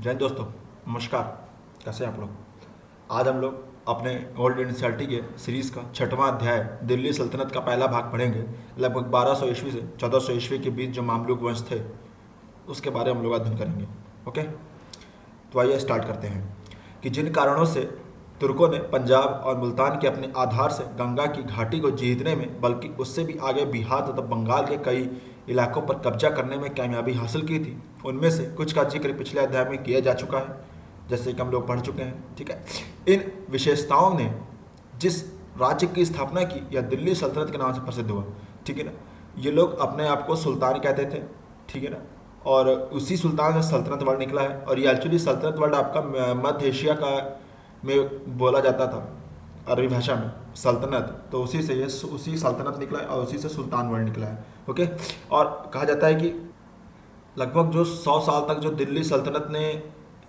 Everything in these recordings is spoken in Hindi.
जय हिंद दोस्तों, नमस्कार। कैसे हैं आप लोग? आज हम लोग अपने ओल्ड एनसीईआरटी के सीरीज़ का 6वां अध्याय दिल्ली सल्तनत का पहला भाग पढ़ेंगे। लगभग 1200 ईस्वी से 1400 ईस्वी के बीच जो मामलुक वंश थे उसके बारे में हम लोग अध्ययन करेंगे। ओके, तो आइए स्टार्ट करते हैं कि जिन कारणों से तुर्कों ने पंजाब और मुल्तान के अपने आधार से गंगा की घाटी को जीतने में बल्कि उससे भी आगे बिहार तथा बंगाल के कई इलाकों पर कब्जा करने में कामयाबी हासिल की थी, उनमें से कुछ का जिक्र पिछले अध्याय में किया जा चुका है, जैसे कि हम लोग पढ़ चुके हैं। ठीक है, इन विशेषताओं ने जिस राज्य की स्थापना की या दिल्ली सल्तनत के नाम से प्रसिद्ध हुआ। ठीक है ना, ये लोग अपने आप को सुल्तान कहते थे। ठीक है ना, और उसी सुल्तान से सल्तनत वर्ड निकला है। और ये एक्चुअली सल्तनत वर्ड आपका मध्य एशिया का में बोला जाता था, अरबी भाषा में सल्तनत, तो उसी से ये उसी सल्तनत निकला है और उसी से सुल्तान वर्ड निकला है। ओके, और कहा जाता है कि लगभग जो 100 साल तक जो दिल्ली सल्तनत ने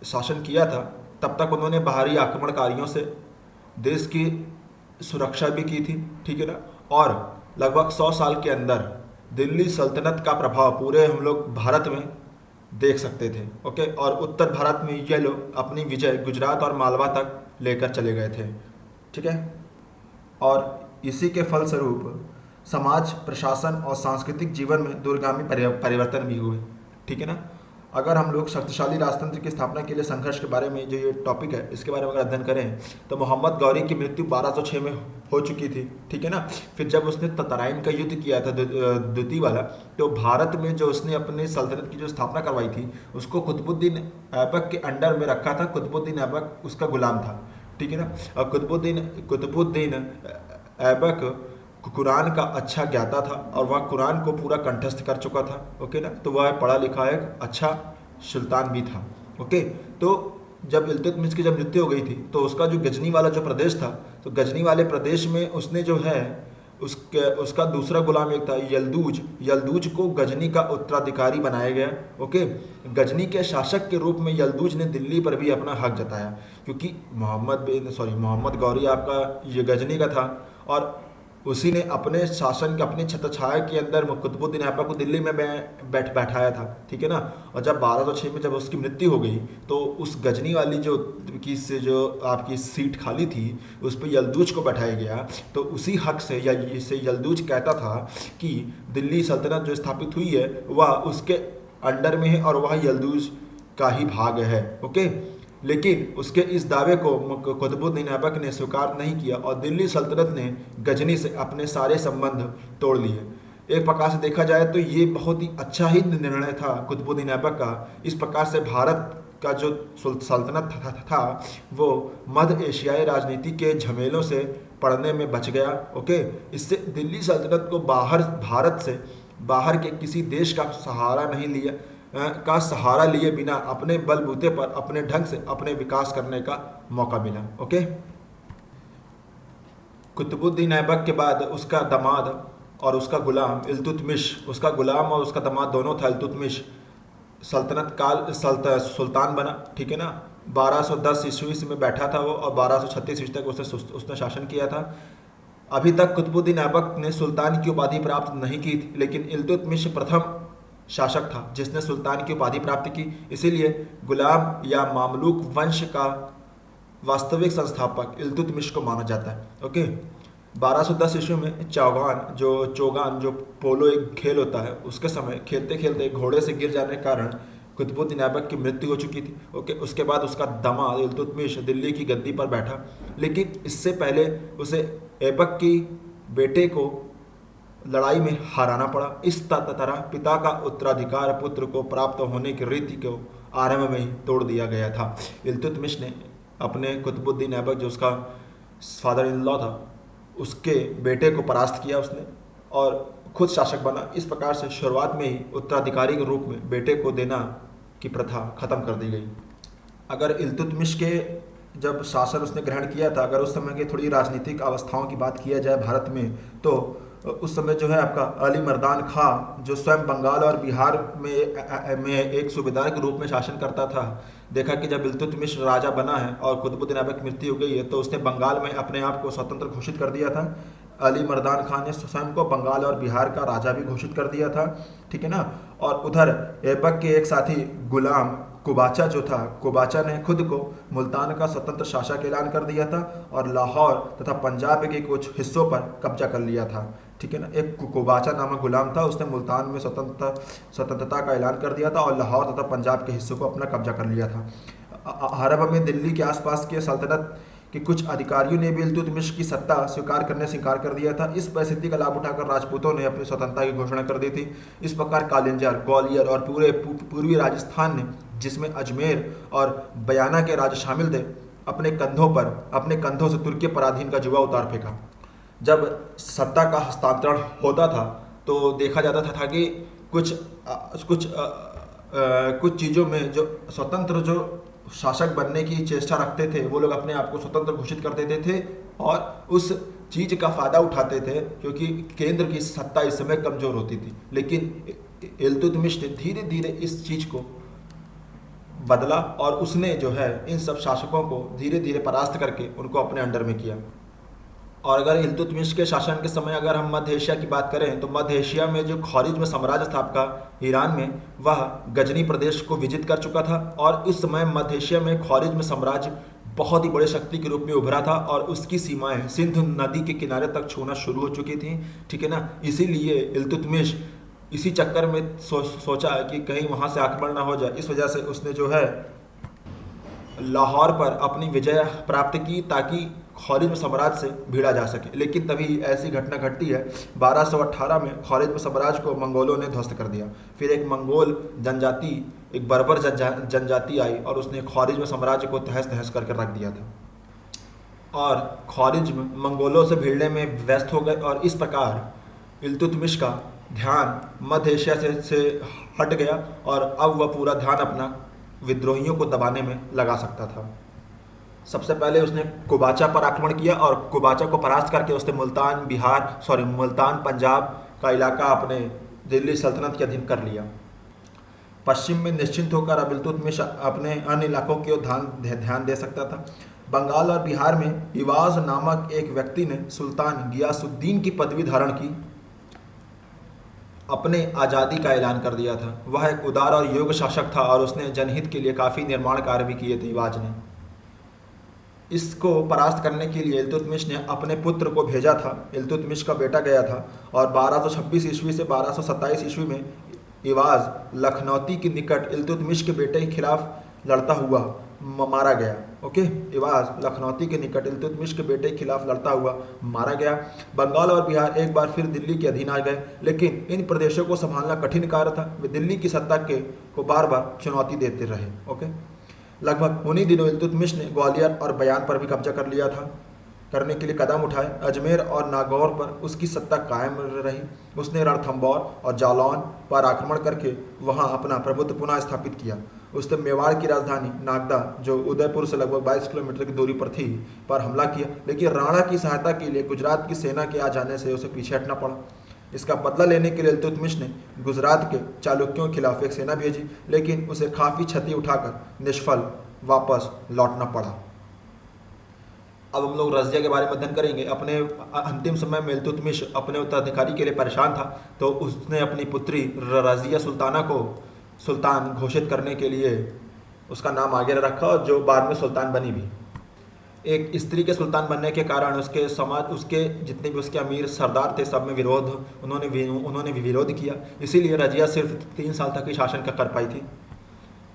शासन किया था, तब तक उन्होंने बाहरी आक्रमणकारियों से देश की सुरक्षा भी की थी। ठीक है ना, और लगभग 100 साल के अंदर दिल्ली सल्तनत का प्रभाव पूरे हम लोग भारत में देख सकते थे। ओके, और उत्तर भारत में ये लोग अपनी विजय गुजरात और मालवा तक लेकर चले गए थे। ठीक है, और इसी के फलस्वरूप समाज, प्रशासन और सांस्कृतिक जीवन में दूरगामी परिवर्तन भी हुए। ठीक है ना, अगर हम लोग शक्तिशाली राजतंत्र की स्थापना के लिए संघर्ष के बारे में जो ये टॉपिक है इसके बारे में अगर अध्ययन करें तो मोहम्मद गौरी की मृत्यु 1206 में हो चुकी थी। ठीक है ना, फिर जब उसने तराइन का युद्ध किया था द्वितीय वाला, तो भारत में जो उसने अपनी सल्तनत की जो स्थापना करवाई थी उसको कुतुबुद्दीन ऐबक के अंडर में रखा था। कुतुबुद्दीन ऐबक उसका गुलाम था। ठीक है ना, और कुतुबुद्दीन ऐबक कुरान का अच्छा ज्ञाता था और वह कुरान को पूरा कंठस्थ कर चुका था। ओके ना, तो वह पढ़ा लिखा एक अच्छा सुल्तान भी था। ओके, तो जब इल्तुतमिश की जब मृत्यु हो गई थी तो उसका जो गजनी वाला जो प्रदेश था, तो गजनी वाले प्रदेश में उसने जो है उसका दूसरा गुलाम एक था यलदूज को गजनी का उत्तराधिकारी बनाया गया। ओके, गजनी के शासक के रूप में यलदूज ने दिल्ली पर भी अपना हक जताया, क्योंकि मोहम्मद गौरी आपका ये गजनी का था और उसी ने अपने शासन के अपने छत्रछाया के अंदर कुतुबुद्दीन ऐबक को दिल्ली में बैठाया था। ठीक है ना, और जब 1206 में जब उसकी मृत्यु हो गई तो उस गजनी वाली जो आपकी सीट खाली थी उस पर यलदूज को बैठाया गया। तो उसी हक से यलदूज कहता था कि दिल्ली सल्तनत जो स्थापित हुई है वह उसके अंडर में है और वह यलदूज का ही भाग है। ओके, लेकिन उसके इस दावे को कुतुबुद्दीन ऐबक ने स्वीकार नहीं किया और दिल्ली सल्तनत ने गजनी से अपने सारे संबंध तोड़ लिए। एक प्रकार से देखा जाए तो ये बहुत ही अच्छा ही निर्णय था कुतुबुद्दीन ऐबक का। इस प्रकार से भारत का जो सल्तनत था वो मध्य एशियाई राजनीति के झमेलों से पड़ने में बच गया। ओके, इससे दिल्ली सल्तनत को भारत से बाहर के किसी देश का सहारा लिए बिना अपने बलबूते पर अपने ढंग से अपने विकास करने का मौका मिला। ओके, कुतुबुद्दीन ऐबक के बाद उसका दामाद और उसका गुलाम दोनों था इल्तुतमिश, सुल्तान बना। ठीक है ना, 1210 ईस्वी में बैठा था वो और 1236 ईस्वी तक उसने शासन किया था। अभी तक कुतुबुद्दीन ऐबक ने सुल्तान की उपाधि प्राप्त नहीं की थी, लेकिन इल्तुतमिश प्रथम शासक था जिसने सुल्तान की उपाधि प्राप्त की। इसीलिए गुलाम या मामलुक वंश का वास्तविक संस्थापक इल्तुतमिश को माना जाता है। ओके, 1210 ईस्वी में चौगान जो पोलो एक खेल होता है, उसके समय खेलते खेलते घोड़े से गिर जाने के कारण कुतुबुद्दीन ऐबक की मृत्यु हो चुकी थी। ओके, उसके बाद उसका दामाद इल्तुतमिश दिल्ली की गद्दी पर बैठा, लेकिन इससे पहले उसे ऐबक की बेटे को लड़ाई में हराना पड़ा। इस तरह पिता का उत्तराधिकार पुत्र को प्राप्त होने की रीति को आरंभ में ही तोड़ दिया गया था। इल्तुतमिश ने अपने कुतुबुद्दीन ऐबक जो उसका फादर इन लॉ था उसके बेटे को परास्त किया उसने और खुद शासक बना। इस प्रकार से शुरुआत में ही उत्तराधिकारी के रूप में बेटे को देना की प्रथा खत्म कर दी गई। अगर इल्तुतमिश के जब शासन उसने ग्रहण किया था, अगर उस समय की थोड़ी राजनीतिक अवस्थाओं की बात किया जाए भारत में, तो उस समय जो है आपका अली मर्दान खां जो स्वयं बंगाल और बिहार में एक सूबेदार के रूप में शासन करता था, देखा कि जब इल्तुतमिश राजा बना है और कुतुबुद्दीन ऐबक की मृत्यु हो गई है तो उसने बंगाल में अपने आप को स्वतंत्र घोषित कर दिया था। अली मर्दान खान ने स्वयं को बंगाल और बिहार का राजा भी घोषित कर दिया था। ठीक है ना, और उधर ऐबक के एक साथी गुलाम कुबाचा जो था, कुबाचा ने खुद को मुल्तान का स्वतंत्र शासक ऐलान कर दिया था और लाहौर तथा पंजाब के कुछ हिस्सों पर कब्जा कर लिया था। ठीक है ना। एक कुबाचा नामक गुलाम था, उसने मुल्तान में स्वतंत्रता का ऐलान कर दिया था और लाहौर तथा पंजाब के हिस्सों को अपना कब्जा कर लिया था। अरब में दिल्ली के आसपास के सल्तनत के कुछ अधिकारियों ने भी इल्तुतमिश की सत्ता स्वीकार करने से इनकार कर दिया था। इस परिस्थिति का लाभ उठाकर राजपूतों ने अपनी स्वतंत्रता की घोषणा कर दी थी। इस प्रकार कालिंजर, ग्वालियर और पूरे पूर्वी राजस्थान ने, जिसमें अजमेर और बयाना के राज्य शामिल थे, अपने कंधों से तुर्की पराधीन का जुआ उतार फेंका। जब सत्ता का हस्तांतरण होता था तो देखा जाता था कि कुछ चीज़ों में जो स्वतंत्र जो शासक बनने की चेष्टा रखते थे वो लोग अपने आप को स्वतंत्र घोषित कर देते थे और उस चीज़ का फ़ायदा उठाते थे, क्योंकि केंद्र की सत्ता इस समय कमज़ोर होती थी। लेकिन इल्तुतमिश ने धीरे धीरे इस चीज़ को बदला और उसने जो है इन सब शासकों को धीरे धीरे परास्त करके उनको अपने अंडर में किया। और अगर इल्तुतमिश के शासन के समय अगर हम मध्य एशिया की बात करें तो मध्य एशिया में जो ख़वारिज़्म साम्राज्य था आपका ईरान में, वह गजनी प्रदेश को विजित कर चुका था और उस समय मध्य एशिया में ख़वारिज़्म साम्राज्य बहुत ही बड़े शक्ति के रूप में उभरा था और उसकी सीमाएं सिंधु नदी के किनारे तक छूना शुरू हो चुकी थी। ठीक है ना। इसीलिए इल्तुतमिश इसी चक्कर में सोचा कि कहीं वहाँ से आक्रमण ना हो जाए, इस वजह से उसने जो है लाहौर पर अपनी विजय प्राप्त की ताकि ख़वारिज़्म साम्राज्य से भिड़ा जा सके। लेकिन तभी ऐसी घटना घटती है 1218 में ख़वारिज़्म साम्राज्य को मंगोलों ने ध्वस्त कर दिया। फिर एक मंगोल जनजाति, एक बर्बर जनजाति आई और उसने ख़वारिज़्म साम्राज्य को तहस नहस करके रख दिया था और ख़वारिज़्म मंगोलों से भिड़ने में व्यस्त हो गए और इस प्रकार इल्तुतमिश का ध्यान मध्य एशिया से हट गया और अब वह पूरा ध्यान अपना विद्रोहियों को दबाने में लगा सकता था। सबसे पहले उसने कुबाचा पर आक्रमण किया और कुबाचा को परास्त करके उसने मुल्तान पंजाब का इलाका अपने दिल्ली सल्तनत के अधीन कर लिया। पश्चिम में निश्चिंत होकर अब इल्तुतमिश अपने अन्य इलाकों की ध्यान दे सकता था। बंगाल और बिहार में इवाज नामक एक व्यक्ति ने सुल्तान गियासुद्दीन की पदवी धारण की अपने आज़ादी का ऐलान कर दिया था। वह एक उदार और योग्य शासक था और उसने जनहित के लिए काफ़ी निर्माण कार्य भी किए थे इवाज ने। इसको परास्त करने के लिए इल्तुतमिश ने अपने पुत्र को भेजा था। इल्तुतमिश का बेटा गया था और 1226 ईस्वी से 1227 ईस्वी में इवाज लखनौती के निकट इल्तुतमिश के बेटे के खिलाफ लड़ता हुआ मारा गया। ओके, इवाज लखनौती के निकट इल्तुतमिश के बेटे के खिलाफ लड़ता हुआ मारा गया। बंगाल और बिहार एक बार फिर दिल्ली के अधीन आ गए, लेकिन इन प्रदेशों को संभालना कठिन कार्य था। वे दिल्ली की सत्ता को बार बार चुनौती देते रहे। ओके, लगभग उन्हीं दिनों इल्तुतमिश ने ग्वालियर और बयान पर भी कब्जा कर लिया था। करने के लिए कदम उठाए। अजमेर और नागौर पर उसकी सत्ता कायम रही। उसने रणथंबोर और जालौन पर आक्रमण करके वहां अपना प्रभुत्व पुनः स्थापित किया। उसने मेवाड़ की राजधानी नागदा, जो उदयपुर से लगभग 22 किलोमीटर की दूरी पर थी, पर हमला किया, लेकिन राणा की सहायता के लिए गुजरात की सेना के आ जाने से उसे पीछे हटना पड़ा। इसका बदला लेने के लिए इल्तुतमिश ने गुजरात के चालुक्यों के खिलाफ एक सेना भेजी, लेकिन उसे काफ़ी क्षति उठाकर निष्फल वापस लौटना पड़ा। अब हम लोग रज़िया के बारे में अध्ययन करेंगे। अपने अंतिम समय में इल्तुतमिश अपने उत्तराधिकारी के लिए परेशान था, तो उसने अपनी पुत्री रज़िया सुल्ताना को सुल्तान घोषित करने के लिए उसका नाम आगे रखा, जो बाद में सुल्तान बनी भी। एक स्त्री के सुल्तान बनने के कारण उसके जितने भी उसके अमीर सरदार थे, सब में उन्होंने भी विरोध किया। इसीलिए रज़िया सिर्फ 3 साल तक ही शासन कर पाई थी।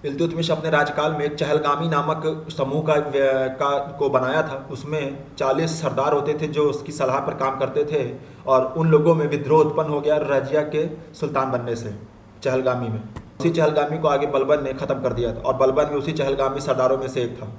इल्तुतमिश अपने राज्यकाल में एक चहलगामी नामक समूह को बनाया था। उसमें 40 सरदार होते थे जो उसकी सलाह पर काम करते थे और उन लोगों में विद्रोह उत्पन्न हो गया रज़िया के सुल्तान बनने से। चहलगामी में उसी चहलगामी को आगे बलबन ने ख़त्म कर दिया था और बलबन भी उसी चहलगामी सरदारों में से एक था।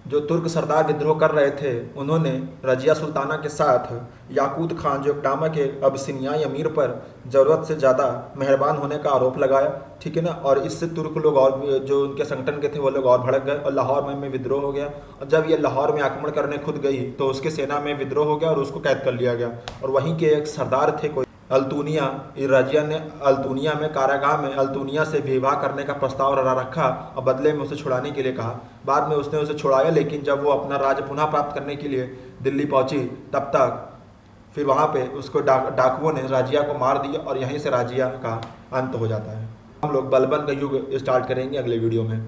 जो तुर्क सरदार विद्रोह कर रहे थे, उन्होंने रज़िया सुल्ताना के साथ याकूत खान, जो नामक एक अबिसिनियाई अमीर पर ज़रूरत से ज़्यादा मेहरबान होने का आरोप लगाया। ठीक है ना। और इससे तुर्क लोग और जो उनके संगठन के थे वो लोग और भड़क गए और लाहौर में विद्रोह हो गया। और जब ये लाहौर में आक्रमण करने खुद गई तो उसके सेना में विद्रोह हो गया और उसको कैद कर लिया गया। और वहीं के एक सरदार थे कोई अल्तुनिया, रज़िया ने अल्तुनिया में कारागाह में अल्तुनिया से विवाह करने का प्रस्ताव रखा और बदले में उसे छुड़ाने के लिए कहा। बाद में उसने उसे छुड़ाया, लेकिन जब वो अपना राज्य पुनः प्राप्त करने के लिए दिल्ली पहुंची, तब तक फिर वहाँ पे उसको डाकुओं ने रज़िया को मार दिया और यहीं से रज़िया का अंत हो जाता है। हम लोग बलबन का युग स्टार्ट करेंगे अगले वीडियो में।